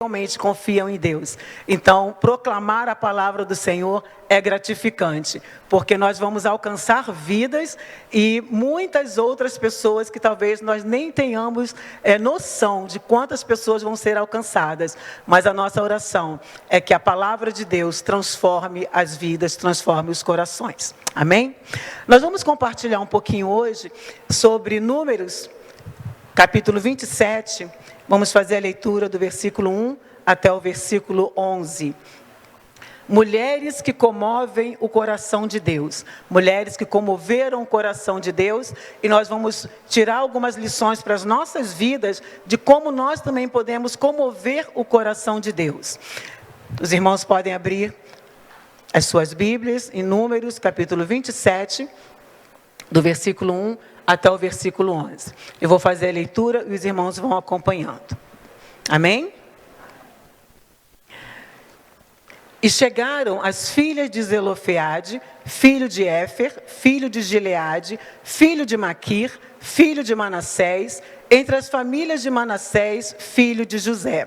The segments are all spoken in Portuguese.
realmente confiam em Deus. Então, proclamar a palavra do Senhor é gratificante, porque nós vamos alcançar vidas e muitas outras pessoas que talvez nós nem tenhamos noção de quantas pessoas vão ser alcançadas. Mas a nossa oração é que a palavra de Deus transforme as vidas, transforme os corações. Amém? Nós vamos compartilhar um pouquinho hoje sobre Números, capítulo 27, vamos fazer a leitura do versículo 1 até o versículo 11. Mulheres que comovem o coração de Deus. Mulheres que comoveram o coração de Deus. E nós vamos tirar algumas lições para as nossas vidas de como nós também podemos comover o coração de Deus. Os irmãos podem abrir as suas Bíblias em Números, capítulo 27, do versículo 1 até o versículo 11. Eu vou fazer a leitura e os irmãos vão acompanhando. Amém? E chegaram as filhas de Zelofeade, filho de Éfer, filho de Gileade, filho de Maquir, filho de Manassés, entre as famílias de Manassés, filho de José.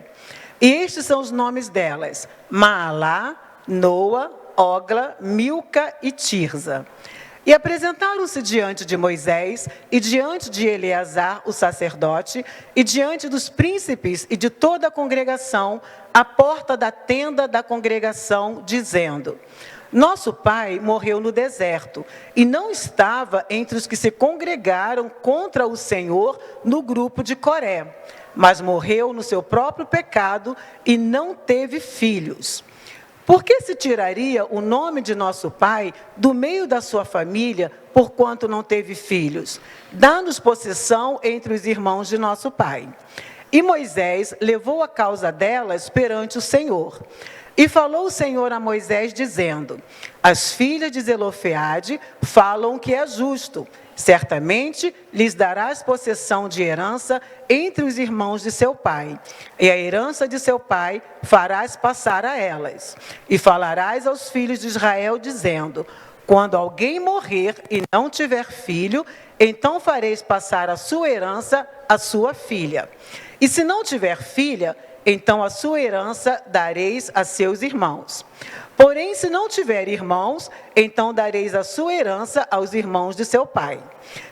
E estes são os nomes delas: Maalá, Noa, Ogla, Milca e Tirza. E apresentaram-se diante de Moisés e diante de Eleazar, o sacerdote, e diante dos príncipes e de toda a congregação, à porta da tenda da congregação, dizendo: Nosso pai morreu no deserto e não estava entre os que se congregaram contra o Senhor no grupo de Coré, mas morreu no seu próprio pecado e não teve filhos. Por que se tiraria o nome de nosso pai do meio da sua família, porquanto não teve filhos? Dá-nos possessão entre os irmãos de nosso pai. E Moisés levou a causa delas perante o Senhor. E falou o Senhor a Moisés, dizendo: As filhas de Zelofeade falam que é justo. Certamente lhes darás possessão de herança entre os irmãos de seu pai. E a herança de seu pai farás passar a elas. E falarás aos filhos de Israel, dizendo: Quando alguém morrer e não tiver filho, então fareis passar a sua herança à sua filha. E se não tiver filha, então a sua herança dareis a seus irmãos. Porém, se não tiver irmãos, então dareis a sua herança aos irmãos de seu pai.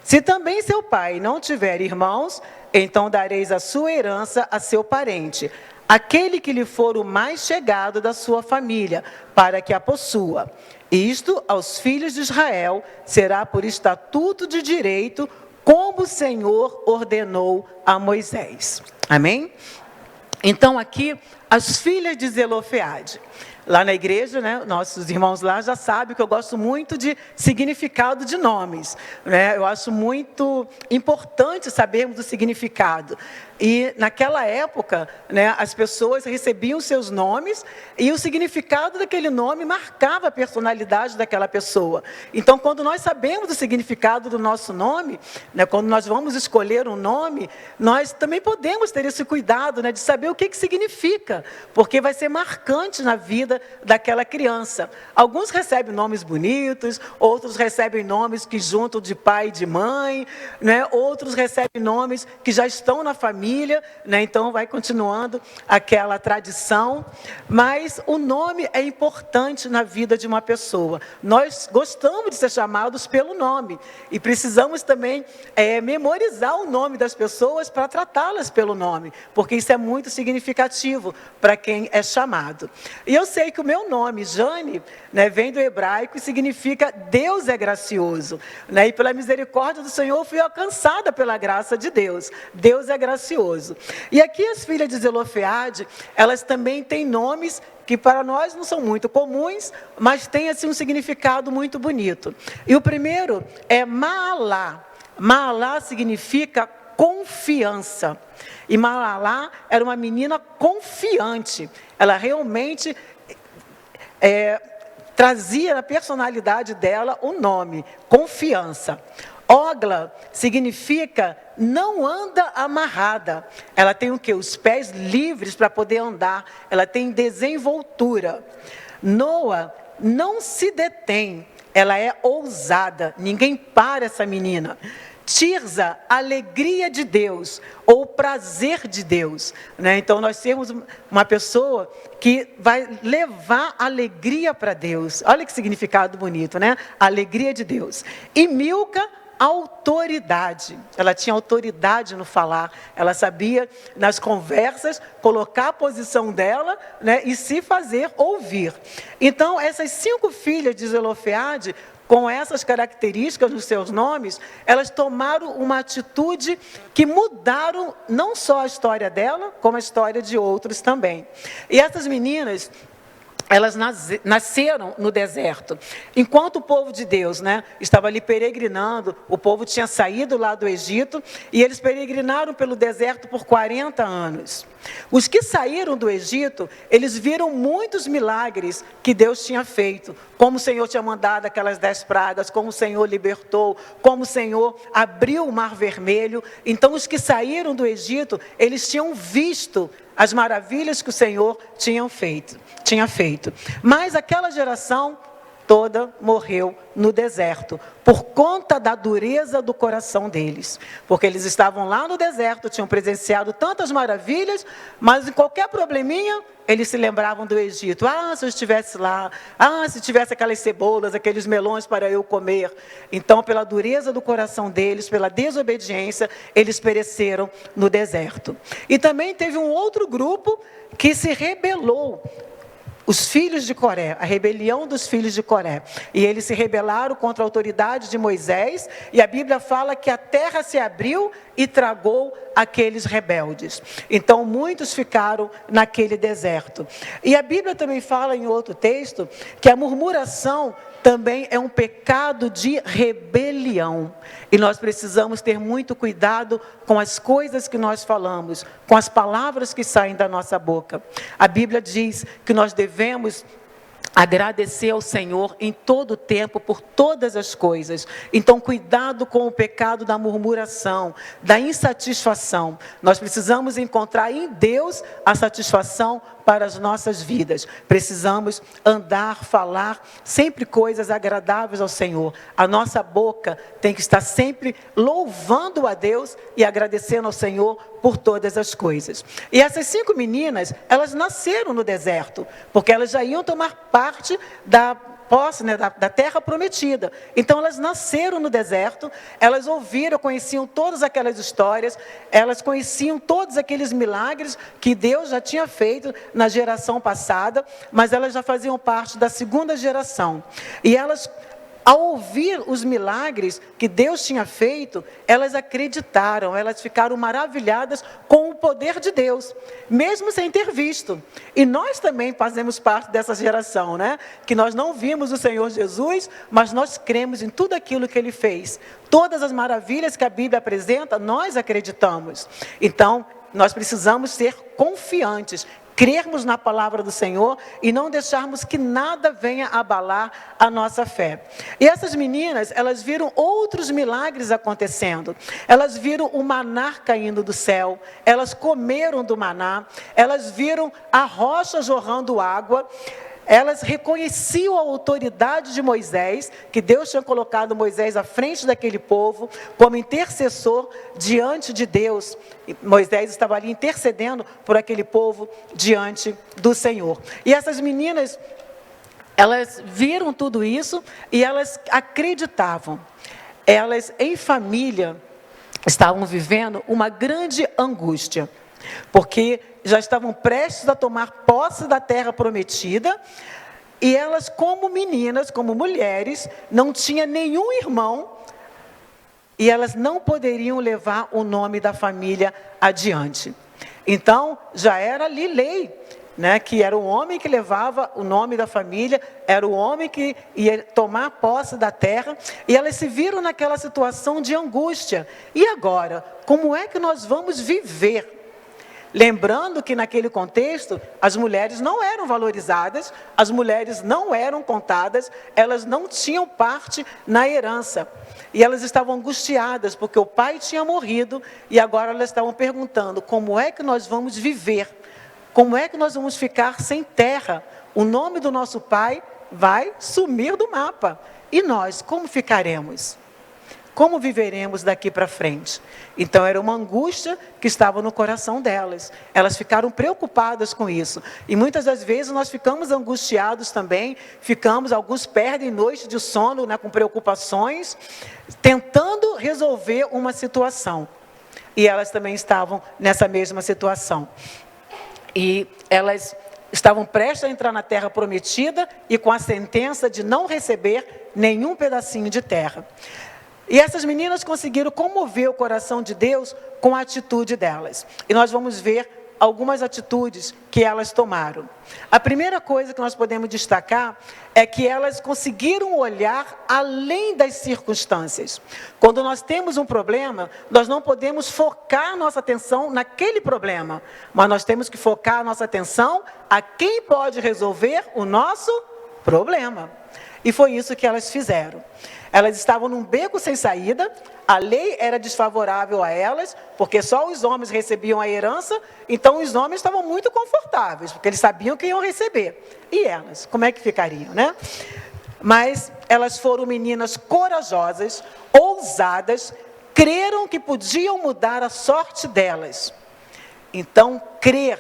Se também seu pai não tiver irmãos, então dareis a sua herança a seu parente, aquele que lhe for o mais chegado da sua família, para que a possua. Isto, aos filhos de Israel, será por estatuto de direito, como o Senhor ordenou a Moisés. Amém? Então, aqui, as filhas de Zelofeade. Lá na igreja, né, nossos irmãos lá já sabem que eu gosto muito de significado de nomes. Né? Eu acho muito importante sabermos o significado. E naquela época, né, as pessoas recebiam seus nomes e o significado daquele nome marcava a personalidade daquela pessoa. Então, quando nós sabemos o significado do nosso nome, né, quando nós vamos escolher um nome, nós também podemos ter esse cuidado, né, de saber o que significa, porque vai ser marcante na vida daquela criança. Alguns recebem nomes bonitos, outros recebem nomes que juntam de pai e de mãe, né, outros recebem nomes que já estão na família. Né? Então vai continuando aquela tradição, mas o nome é importante na vida de uma pessoa. Nós gostamos de ser chamados pelo nome e precisamos também memorizar o nome das pessoas para tratá-las pelo nome, porque isso é muito significativo para quem é chamado. E eu sei que o meu nome, Jane, né, vem do hebraico e significa Deus é gracioso, né? E pela misericórdia do Senhor fui alcançada pela graça de Deus. Deus é gracioso. E aqui as filhas de Zelofeade, elas também têm nomes que para nós não são muito comuns, mas têm assim um significado muito bonito. E o primeiro é Maalá. Maalá significa confiança. E Maalá era uma menina confiante. Ela realmente trazia na personalidade dela o nome, confiança. Ogla significa não anda amarrada. Ela tem o quê? Os pés livres para poder andar. Ela tem desenvoltura. Noa não se detém. Ela é ousada. Ninguém para essa menina. Tirza, alegria de Deus, ou prazer de Deus, né? Então nós temos uma pessoa que vai levar alegria para Deus. Olha que significado bonito, né? Alegria de Deus. E Milca, autoridade. Ela tinha autoridade no falar. Ela sabia, nas conversas, colocar a posição dela, né, e se fazer ouvir. Então, essas 5 filhas de Zelofeade, com essas características nos seus nomes, elas tomaram uma atitude que mudaram não só a história dela, como a história de outros também. E essas meninas, elas nasceram no deserto. Enquanto o povo de Deus, né, estava ali peregrinando, o povo tinha saído lá do Egito, e eles peregrinaram pelo deserto por 40 anos. Os que saíram do Egito, eles viram muitos milagres que Deus tinha feito, como o Senhor tinha mandado aquelas 10 pragas, como o Senhor libertou, como o Senhor abriu o Mar Vermelho. Então, os que saíram do Egito, eles tinham visto as maravilhas que o Senhor tinha feito. Mas aquela geração toda morreu no deserto, por conta da dureza do coração deles. Porque eles estavam lá no deserto, tinham presenciado tantas maravilhas, mas em qualquer probleminha, eles se lembravam do Egito. Ah, se eu estivesse lá. Ah, se tivesse aquelas cebolas, aqueles melões para eu comer. Então, pela dureza do coração deles, pela desobediência, eles pereceram no deserto. E também teve um outro grupo que se rebelou. Os filhos de Coré, a rebelião dos filhos de Coré. E eles se rebelaram contra a autoridade de Moisés, e a Bíblia fala que a terra se abriu e tragou aqueles rebeldes. Então, muitos ficaram naquele deserto. E a Bíblia também fala em outro texto que a murmuração também é um pecado de rebelião. E nós precisamos ter muito cuidado com as coisas que nós falamos, com as palavras que saem da nossa boca. A Bíblia diz que nós devemos agradecer ao Senhor em todo o tempo, por todas as coisas. Então, cuidado com o pecado da murmuração, da insatisfação. Nós precisamos encontrar em Deus a satisfação para as nossas vidas. Precisamos andar, falar sempre coisas agradáveis ao Senhor. A nossa boca tem que estar sempre louvando a Deus e agradecendo ao Senhor por todas as coisas. E essas 5 meninas, elas nasceram no deserto, porque elas já iam tomar parte da posse, né, da terra prometida. Então, elas nasceram no deserto, elas ouviram, conheciam todas aquelas histórias, elas conheciam todos aqueles milagres que Deus já tinha feito na geração passada, mas elas já faziam parte da 2ª geração. E elas, ao ouvir os milagres que Deus tinha feito, elas acreditaram, elas ficaram maravilhadas com o poder de Deus, mesmo sem ter visto. E nós também fazemos parte dessa geração, né? Que nós não vimos o Senhor Jesus, mas nós cremos em tudo aquilo que Ele fez. Todas as maravilhas que a Bíblia apresenta, nós acreditamos. Então, nós precisamos ser confiantes, crermos na palavra do Senhor e não deixarmos que nada venha abalar a nossa fé. E essas meninas, elas viram outros milagres acontecendo. Elas viram o maná caindo do céu, elas comeram do maná, elas viram a rocha jorrando água. Elas reconheciam a autoridade de Moisés, que Deus tinha colocado Moisés à frente daquele povo, como intercessor diante de Deus. E Moisés estava ali intercedendo por aquele povo diante do Senhor. E essas meninas, elas viram tudo isso e elas acreditavam. Elas, em família, estavam vivendo uma grande angústia, porque já estavam prestes a tomar posse da terra prometida, e elas, como meninas, como mulheres, não tinham nenhum irmão, e elas não poderiam levar o nome da família adiante. Então, já era ali lei, né, que era o homem que levava o nome da família, era o homem que ia tomar posse da terra, e elas se viram naquela situação de angústia. E agora, como é que nós vamos viver? Lembrando que naquele contexto, as mulheres não eram valorizadas, as mulheres não eram contadas, elas não tinham parte na herança. E elas estavam angustiadas, porque o pai tinha morrido, e agora elas estavam perguntando, como é que nós vamos viver? Como é que nós vamos ficar sem terra? O nome do nosso pai vai sumir do mapa. E nós, como ficaremos? Como viveremos daqui para frente? Então era uma angústia que estava no coração delas. Elas ficaram preocupadas com isso. E muitas das vezes nós ficamos angustiados também, alguns perdem noite de sono, né, com preocupações, tentando resolver uma situação. E elas também estavam nessa mesma situação. E elas estavam prestes a entrar na terra prometida e com a sentença de não receber nenhum pedacinho de terra. E essas meninas conseguiram comover o coração de Deus com a atitude delas. E nós vamos ver algumas atitudes que elas tomaram. A primeira coisa que nós podemos destacar é que elas conseguiram olhar além das circunstâncias. Quando nós temos um problema, nós não podemos focar nossa atenção naquele problema, mas nós temos que focar nossa atenção a quem pode resolver o nosso problema. E foi isso que elas fizeram. Elas estavam num beco sem saída, a lei era desfavorável a elas, porque só os homens recebiam a herança, então os homens estavam muito confortáveis, porque eles sabiam que iam receber. E elas, como é que ficariam, né? Mas elas foram meninas corajosas, ousadas, creram que podiam mudar a sorte delas. Então, crer,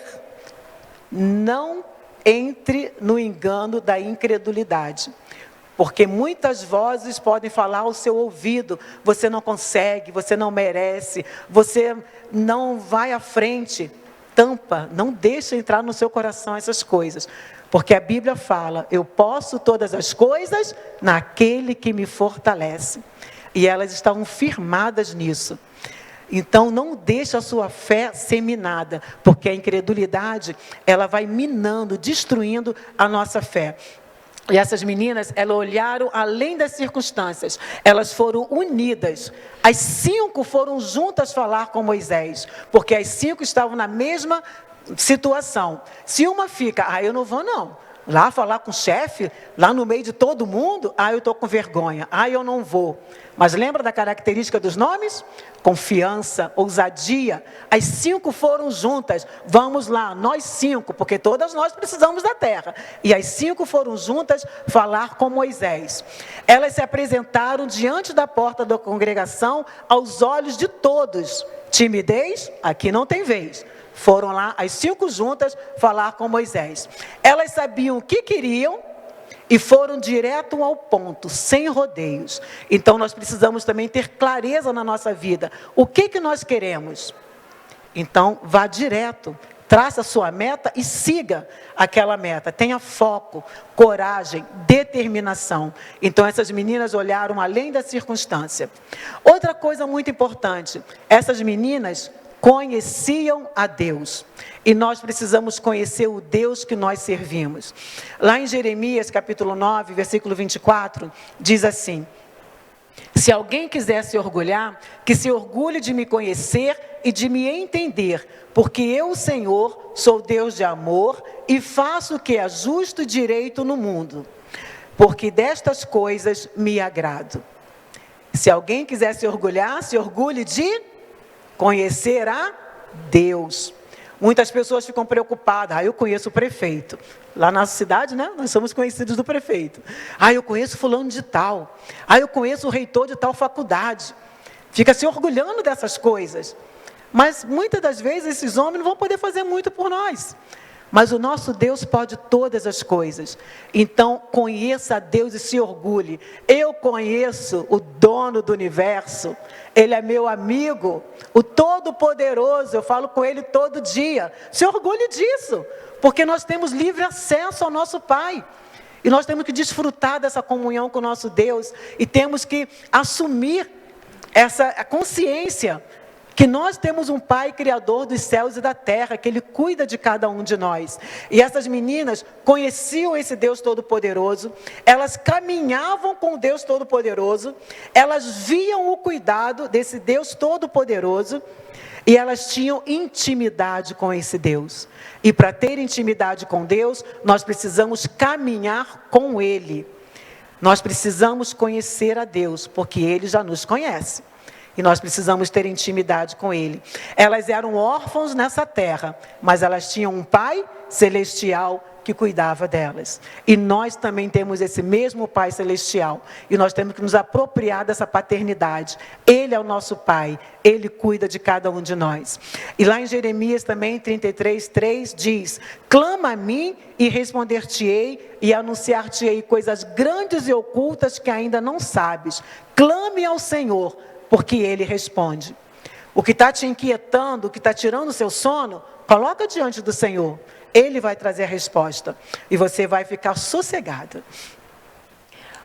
não entre no engano da incredulidade. Porque muitas vozes podem falar ao seu ouvido, você não consegue, você não merece, você não vai à frente. Tampa, não deixa entrar no seu coração essas coisas. Porque a Bíblia fala, eu posso todas as coisas naquele que me fortalece. E elas estavam firmadas nisso. Então, não deixe a sua fé ser minada, porque a incredulidade, ela vai minando, destruindo a nossa fé. E essas meninas, elas olharam além das circunstâncias, elas foram unidas. As 5 foram juntas falar com Moisés, porque as 5 estavam na mesma situação. Se uma fica, eu não vou não, lá falar com o chefe, lá no meio de todo mundo, eu estou com vergonha, eu não vou. Mas lembra da característica dos nomes? Confiança, ousadia. As 5 foram juntas. Vamos lá, nós 5, porque todas nós precisamos da terra. E as 5 foram juntas falar com Moisés. Elas se apresentaram diante da porta da congregação aos olhos de todos. Timidez? Aqui não tem vez. Foram lá, as 5 juntas, falar com Moisés. Elas sabiam o que queriam e foram direto ao ponto, sem rodeios. Então, nós precisamos também ter clareza na nossa vida. O que nós queremos? Então, vá direto, traça a sua meta e siga aquela meta. Tenha foco, coragem, determinação. Então, essas meninas olharam além da circunstância. Outra coisa muito importante, essas meninas conheciam a Deus. E nós precisamos conhecer o Deus que nós servimos. Lá em Jeremias, capítulo 9, versículo 24, diz assim: se alguém quiser se orgulhar, que se orgulhe de me conhecer e de me entender, porque eu, o Senhor, sou Deus de amor e faço o que é justo e direito no mundo, porque destas coisas me agrado. Se alguém quiser se orgulhar, se orgulhe de conhecer a Deus. Muitas pessoas ficam preocupadas. Eu conheço o prefeito. Lá na nossa cidade, né? Nós somos conhecidos do prefeito. Eu conheço fulano de tal. Eu conheço o reitor de tal faculdade. Fica se orgulhando dessas coisas. Mas muitas das vezes esses homens não vão poder fazer muito por nós. Mas o nosso Deus pode todas as coisas. Então, conheça a Deus e se orgulhe. Eu conheço o dono do universo. Ele é meu amigo, o Todo-Poderoso. Eu falo com Ele todo dia. Se orgulhe disso, porque nós temos livre acesso ao nosso Pai. E nós temos que desfrutar dessa comunhão com o nosso Deus. E temos que assumir essa consciência que nós temos um Pai Criador dos céus e da terra, que Ele cuida de cada um de nós. E essas meninas conheciam esse Deus Todo-Poderoso, elas caminhavam com o Deus Todo-Poderoso, elas viam o cuidado desse Deus Todo-Poderoso, e elas tinham intimidade com esse Deus. E para ter intimidade com Deus, nós precisamos caminhar com Ele. Nós precisamos conhecer a Deus, porque Ele já nos conhece. E nós precisamos ter intimidade com Ele. Elas eram órfãos nessa terra, mas elas tinham um Pai celestial que cuidava delas. E nós também temos esse mesmo Pai Celestial. E nós temos que nos apropriar dessa paternidade. Ele é o nosso Pai. Ele cuida de cada um de nós. E lá em Jeremias também, 33:3, diz: clama a mim e responder-te-ei e anunciar-te-ei coisas grandes e ocultas que ainda não sabes. Clame ao Senhor, porque Ele responde. O que está te inquietando, o que está tirando o seu sono, coloca diante do Senhor. Ele vai trazer a resposta. E você vai ficar sossegada.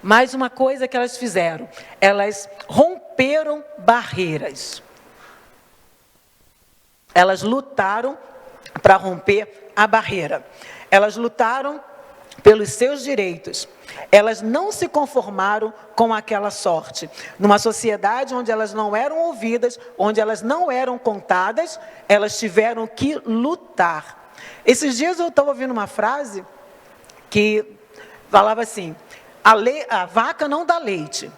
Mais uma coisa que elas fizeram. Elas romperam barreiras. Elas lutaram para romper a barreira. Elas lutaram pelos seus direitos. Elas não se conformaram com aquela sorte. Numa sociedade onde elas não eram ouvidas, onde elas não eram contadas, elas tiveram que lutar. Esses dias eu estava ouvindo uma frase que falava assim: a vaca não dá leite.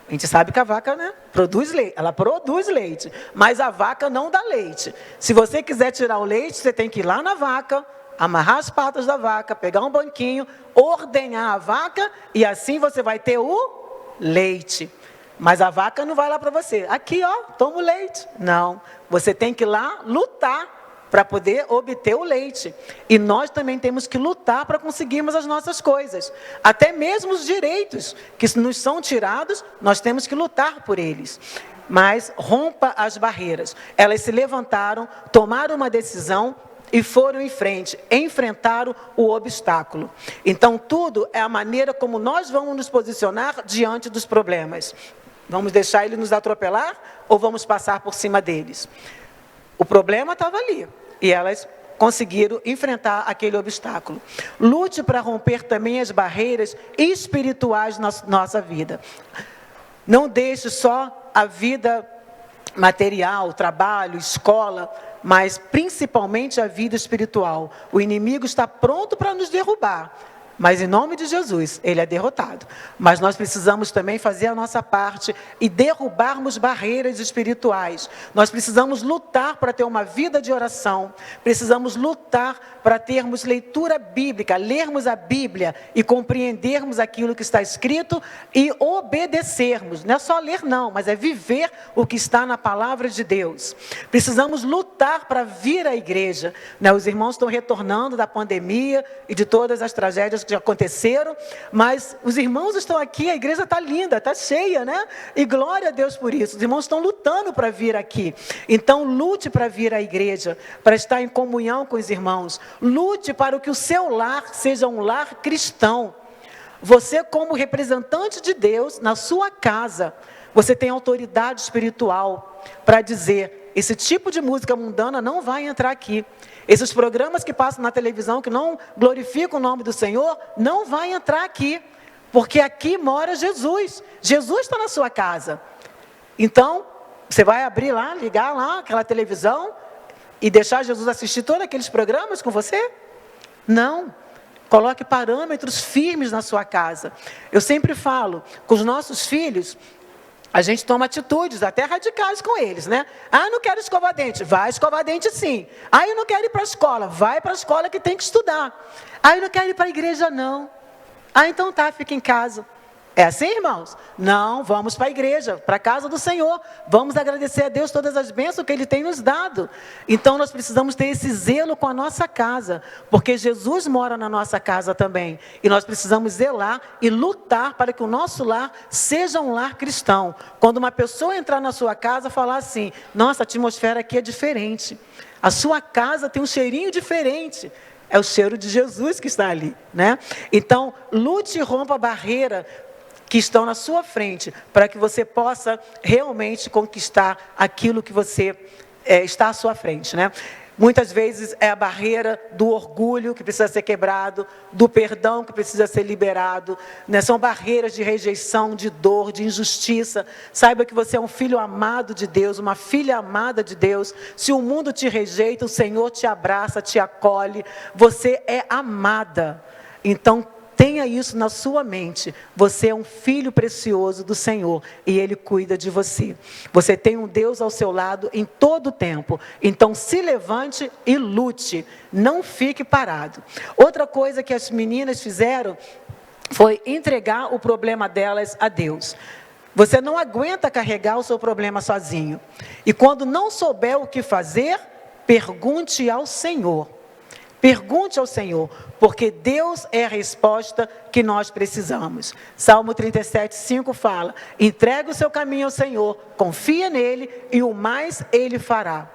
A gente sabe que a vaca, né, produz leite, ela produz leite, mas a vaca não dá leite. Se você quiser tirar o leite, você tem que ir lá na vaca, amarrar as patas da vaca, pegar um banquinho, ordenhar a vaca e assim você vai ter o leite. Mas a vaca não vai lá para você. Aqui, ó, toma o leite. Não, você tem que ir lá lutar para poder obter o leite. E nós também temos que lutar para conseguirmos as nossas coisas. Até mesmo os direitos que nos são tirados, nós temos que lutar por eles. Mas rompa as barreiras. Elas se levantaram, tomaram uma decisão e foram em frente, enfrentaram o obstáculo. Então, tudo é a maneira como nós vamos nos posicionar diante dos problemas. Vamos deixar ele nos atropelar ou vamos passar por cima deles? O problema estava ali e elas conseguiram enfrentar aquele obstáculo. Lute para romper também as barreiras espirituais na nossa vida. Não deixe só a vida material, trabalho, escola, mas principalmente a vida espiritual. O inimigo está pronto para nos derrubar, mas em nome de Jesus, ele é derrotado. Mas nós precisamos também fazer a nossa parte e derrubarmos barreiras espirituais. Nós precisamos lutar para ter uma vida de oração. Precisamos lutar para termos leitura bíblica, lermos a Bíblia e compreendermos aquilo que está escrito e obedecermos. Não é só ler não, mas é viver o que está na palavra de Deus. Precisamos lutar para vir à igreja. Os irmãos estão retornando da pandemia e de todas as tragédias que já aconteceram, mas os irmãos estão aqui, a igreja está linda, está cheia, né? E glória a Deus por isso. Os irmãos estão lutando para vir aqui. Então, lute para vir à igreja, para estar em comunhão com os irmãos. Lute para que o seu lar seja um lar cristão. Você, como representante de Deus, na sua casa, você tem autoridade espiritual para dizer: esse tipo de música mundana não vai entrar aqui. Esses programas que passam na televisão, que não glorificam o nome do Senhor, não vai entrar aqui. Porque aqui mora Jesus. Jesus está na sua casa. Então, você vai abrir lá, ligar lá aquela televisão e deixar Jesus assistir todos aqueles programas com você? Não. Coloque parâmetros firmes na sua casa. Eu sempre falo, com os nossos filhos, a gente toma atitudes até radicais com eles, né? Ah, não quero escovar dente. Vai escovar dente sim. Ah, eu não quero ir para a escola. Vai para a escola que tem que estudar. Ah, eu não quero ir para a igreja não. Ah, então tá, fica em casa. É assim, irmãos? Não, vamos para a igreja, para a casa do Senhor. Vamos agradecer a Deus todas as bênçãos que Ele tem nos dado. Então, nós precisamos ter esse zelo com a nossa casa, porque Jesus mora na nossa casa também. E nós precisamos zelar e lutar para que o nosso lar seja um lar cristão. Quando uma pessoa entrar na sua casa, falar assim: nossa, a atmosfera aqui é diferente. A sua casa tem um cheirinho diferente. É o cheiro de Jesus que está ali, né? Então, lute e rompa a barreira que estão na sua frente, para que você possa realmente conquistar aquilo que você está à sua frente, né? Muitas vezes é a barreira do orgulho que precisa ser quebrado, do perdão que precisa ser liberado, né? São barreiras de rejeição, de dor, de injustiça. Saiba que você é um filho amado de Deus, uma filha amada de Deus. Se o mundo te rejeita, o Senhor te abraça, te acolhe. Você é amada. Então, Tenha isso na sua mente. Você é um filho precioso do Senhor e Ele cuida de você. Você tem um Deus ao seu lado em todo o tempo. Então se levante e lute. Não fique parado. Outra coisa que as meninas fizeram foi entregar o problema delas a Deus. Você não aguenta carregar o seu problema sozinho. E quando não souber o que fazer, pergunte ao Senhor. Pergunte ao Senhor, porque Deus é a resposta que nós precisamos. Salmo 37:5 fala: entrega o seu caminho ao Senhor, confia nele e o mais Ele fará.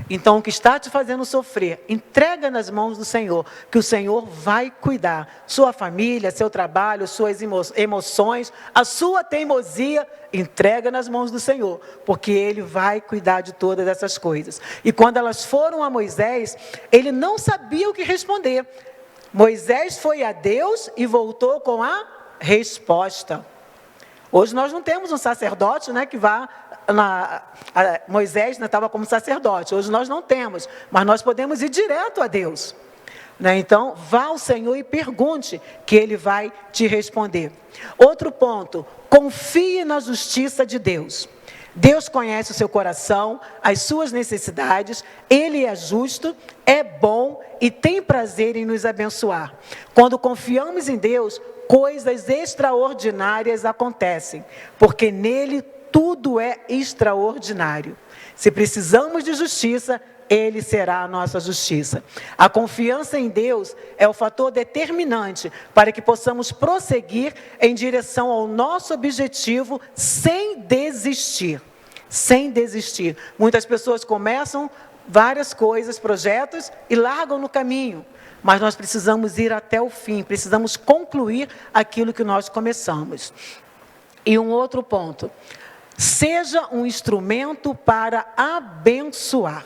Então, o que está te fazendo sofrer, entrega nas mãos do Senhor, que o Senhor vai cuidar. Sua família, seu trabalho, suas emoções, a sua teimosia, entrega nas mãos do Senhor, porque Ele vai cuidar de todas essas coisas. E quando elas foram a Moisés, ele não sabia o que responder. Moisés foi a Deus e voltou com a resposta. Hoje nós não temos um sacerdote, que vá... Moisés estava como sacerdote, hoje nós não temos, mas nós podemos ir direto a Deus, Então vá ao Senhor e pergunte, que Ele vai te responder. Outro ponto: confie na justiça de Deus. Deus conhece o seu coração, as suas necessidades, Ele é justo, é bom e tem prazer em nos abençoar. Quando confiamos em Deus, coisas extraordinárias acontecem, porque nele tudo é extraordinário. Se precisamos de justiça, Ele será a nossa justiça. A confiança em Deus é o fator determinante para que possamos prosseguir em direção ao nosso objetivo sem desistir. Sem desistir. Muitas pessoas começam várias coisas, projetos, e largam no caminho. Mas nós precisamos ir até o fim, precisamos concluir aquilo que nós começamos. E um outro ponto: seja um instrumento para abençoar.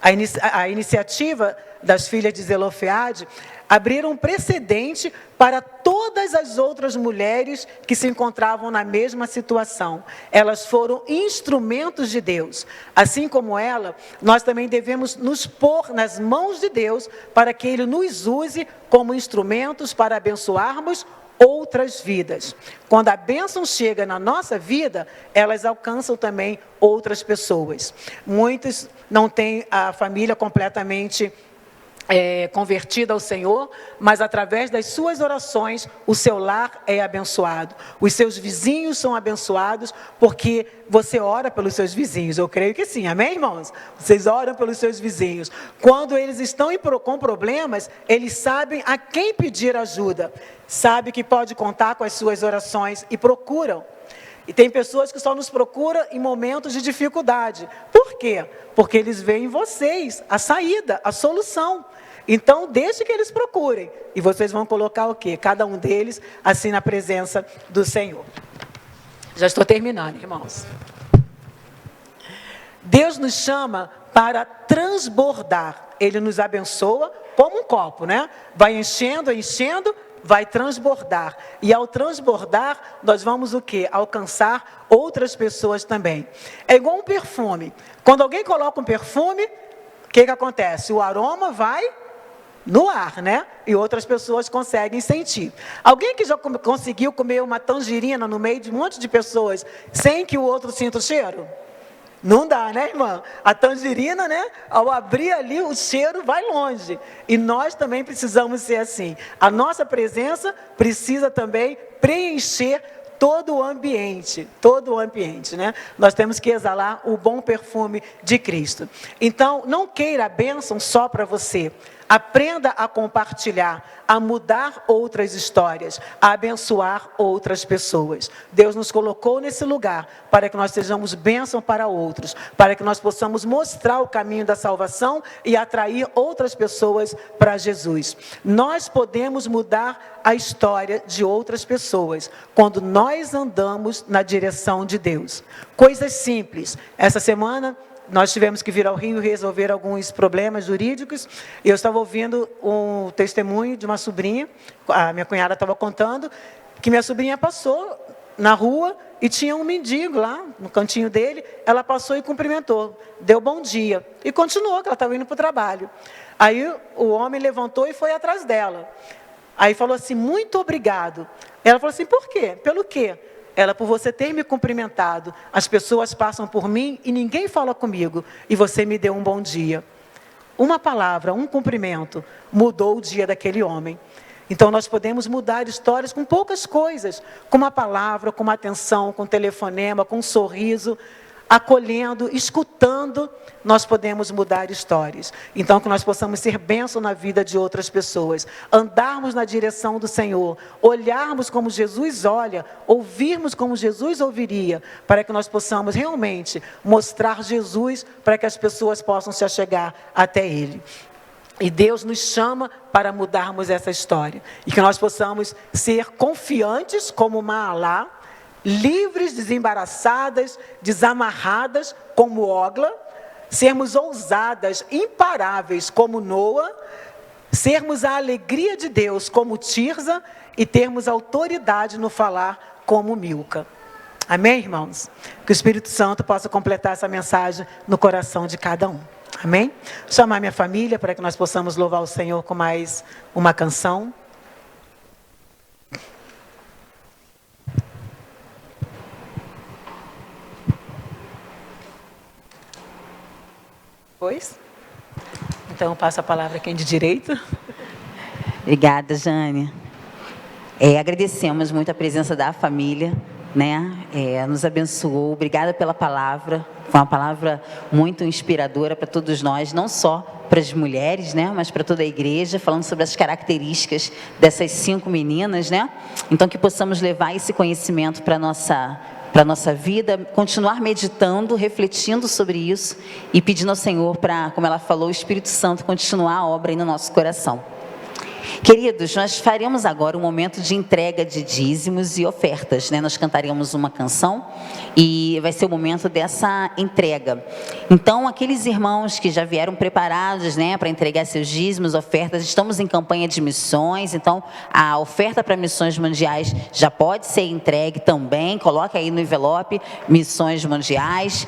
A iniciativa das filhas de Zelofeade abriram um precedente para todas as outras mulheres que se encontravam na mesma situação. Elas foram instrumentos de Deus. Assim como ela, nós também devemos nos pôr nas mãos de Deus para que Ele nos use como instrumentos para abençoarmos outras vidas. Quando a bênção chega na nossa vida, elas alcançam também outras pessoas. Muitos não têm a família completamente convertida ao Senhor, mas através das suas orações, o seu lar é abençoado. Os seus vizinhos são abençoados, porque você ora pelos seus vizinhos. Eu creio que sim, amém, irmãos? Vocês oram pelos seus vizinhos. Quando eles estão com problemas, eles sabem a quem pedir ajuda. Sabe que pode contar com as suas orações e procuram. E tem pessoas que só nos procuram em momentos de dificuldade. Por quê? Porque eles veem em vocês a saída, a solução. Então, deixe que eles procurem. E vocês vão colocar o quê? Cada um deles, assim, na presença do Senhor. Já estou terminando, irmãos. Deus nos chama para transbordar. Ele nos abençoa como um copo, Vai enchendo, enchendo, vai transbordar. E ao transbordar, nós vamos o quê? Alcançar outras pessoas também. É igual um perfume. Quando alguém coloca um perfume, o que acontece? O aroma vai no ar, E outras pessoas conseguem sentir. Alguém que já conseguiu comer uma tangerina no meio de um monte de pessoas, sem que o outro sinta o cheiro? Não dá, irmã? A tangerina, ao abrir ali, o cheiro vai longe. E nós também precisamos ser assim. A nossa presença precisa também preencher todo o ambiente, Nós temos que exalar o bom perfume de Cristo. Então, não queira a bênção só para você. Aprenda a compartilhar, a mudar outras histórias, a abençoar outras pessoas. Deus nos colocou nesse lugar para que nós sejamos bênção para outros, para que nós possamos mostrar o caminho da salvação e atrair outras pessoas para Jesus. Nós podemos mudar a história de outras pessoas quando nós andamos na direção de Deus. Coisas simples. Essa semana nós tivemos que vir ao Rio resolver alguns problemas jurídicos. E eu estava ouvindo um testemunho de uma sobrinha, a minha cunhada estava contando, que minha sobrinha passou na rua e tinha um mendigo lá no cantinho dele. Ela passou e cumprimentou, deu bom dia e continuou, que ela estava indo para o trabalho. Aí o homem levantou e foi atrás dela. Aí falou assim, muito obrigado. Ela falou assim, por quê? Pelo quê? Ela, por você ter me cumprimentado. As pessoas passam por mim e ninguém fala comigo. E você me deu um bom dia. Uma palavra, um cumprimento, mudou o dia daquele homem. Então, nós podemos mudar histórias com poucas coisas. Com uma palavra, com uma atenção, com um telefonema, com um sorriso. Acolhendo, escutando, nós podemos mudar histórias. Então, que nós possamos ser bênção na vida de outras pessoas. Andarmos na direção do Senhor. Olharmos como Jesus olha. Ouvirmos como Jesus ouviria. Para que nós possamos realmente mostrar Jesus para que as pessoas possam se achegar até Ele. E Deus nos chama para mudarmos essa história. E que nós possamos ser confiantes como Maalá, livres, desembaraçadas, desamarradas como Ogla, sermos ousadas, imparáveis como Noa, sermos a alegria de Deus como Tirza e termos autoridade no falar como Milca. Amém, irmãos? Que o Espírito Santo possa completar essa mensagem no coração de cada um. Amém? Vou chamar minha família para que nós possamos louvar o Senhor com mais uma canção. Pois? Então, eu passo a palavra a quem de direito. Obrigada, Jane. Agradecemos muito a presença da família, né? Nos abençoou. Obrigada pela palavra. Foi uma palavra muito inspiradora para todos nós, não só para as mulheres, né? Mas para toda a igreja, falando sobre as características dessas 5 meninas, né? Então, que possamos levar esse conhecimento para a nossa vida, continuar meditando, refletindo sobre isso e pedindo ao Senhor para, como ela falou, o Espírito Santo continuar a obra aí no nosso coração. Queridos, nós faremos agora um momento de entrega de dízimos e ofertas, né? Nós cantaremos uma canção e vai ser o momento dessa entrega. Então, aqueles irmãos que já vieram preparados, né, para entregar seus dízimos, ofertas, estamos em campanha de missões, então a oferta para missões mundiais já pode ser entregue também, coloca aí no envelope, missões mundiais,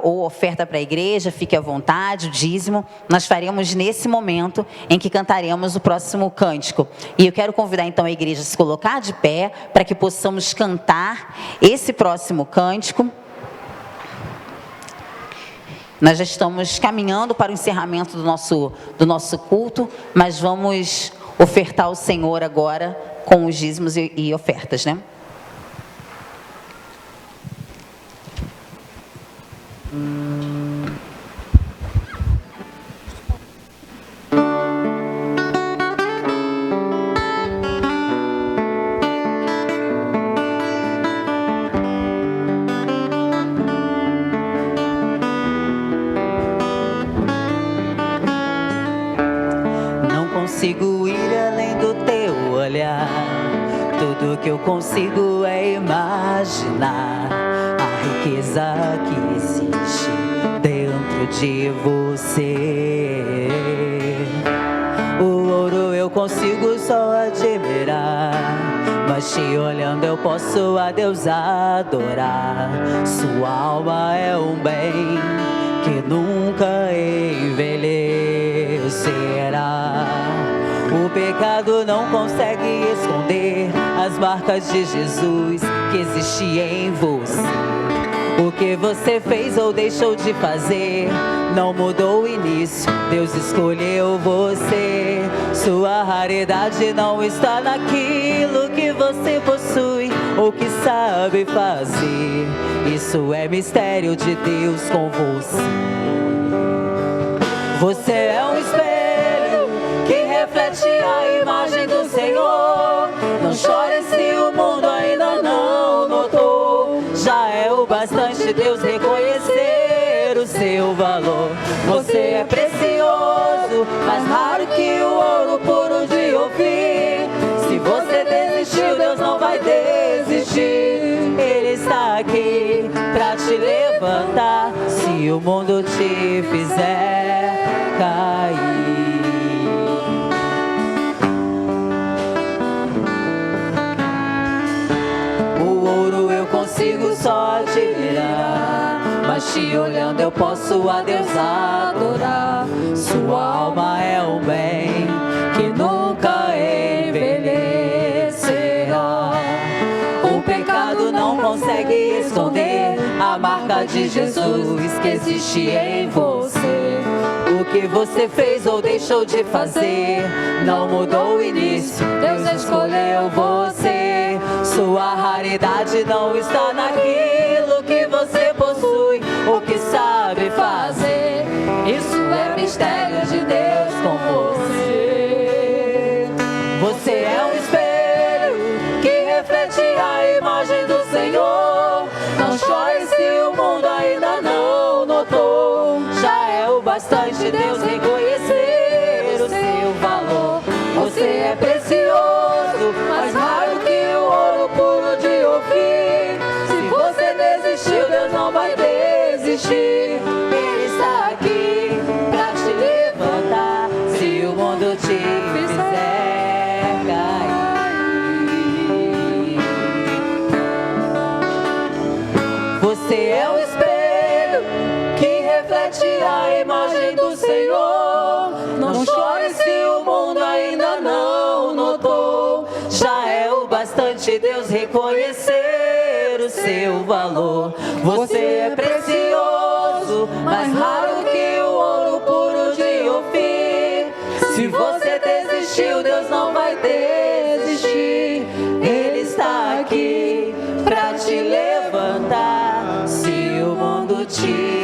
ou oferta para a igreja, fique à vontade, o dízimo, nós faremos nesse momento em que cantaremos o próximo cântico. E eu quero convidar então a igreja a se colocar de pé para que possamos cantar esse próximo cântico. Nós já estamos caminhando para o encerramento do nosso culto, mas vamos ofertar ao Senhor agora com os dízimos e ofertas, né? Consigo ir além do teu olhar, tudo que eu consigo é imaginar a riqueza que existe dentro de você. O ouro eu consigo só admirar, mas te olhando eu posso a Deus adorar. Sua alma é um bem que nunca envelhecerá. O pecado não consegue esconder as marcas de Jesus que existem em você. O que você fez ou deixou de fazer não mudou o início, Deus escolheu você. Sua raridade não está naquilo que você possui ou que sabe fazer. Isso é mistério de Deus com você. Você é um espelho que reflete a imagem do Senhor. Não chore se o mundo ainda não notou. Já é o bastante Deus reconhecer o seu valor. Você é precioso, mais raro que o ouro puro de Ofir. Se você desistiu, Deus não vai desistir. Ele está aqui pra te levantar se o mundo te fizer cair. O ouro eu consigo só admirar, mas te olhando eu posso a Deus adorar. Sua alma é um bem que nunca volta de Jesus que existe em você. O que você fez ou deixou de fazer não mudou o início, Deus escolheu você. Sua raridade não está naquilo que você possui ou que sabe fazer. Isso é mistério de Deus com você. Você é um espelho que reflete a imagem do Senhor. Não chore se o mundo ainda não notou. Já é o bastante Deus reconhecer o seu valor. Você é precioso, mais raro que o ouro puro de Ofir. Se você desistiu, Deus não vai desistir. Ele está aqui pra te levantar. Se o mundo te fizer cair. Você é um espelho que reflete a imagem do Senhor. Não chore se o mundo ainda não notou. Já é o bastante Deus reconhecer o seu valor. Você é precioso, mais raro que o ouro puro de Ofir. Se você desistiu, Deus não vai desistir. Ele está aqui pra te levantar. Se o mundo te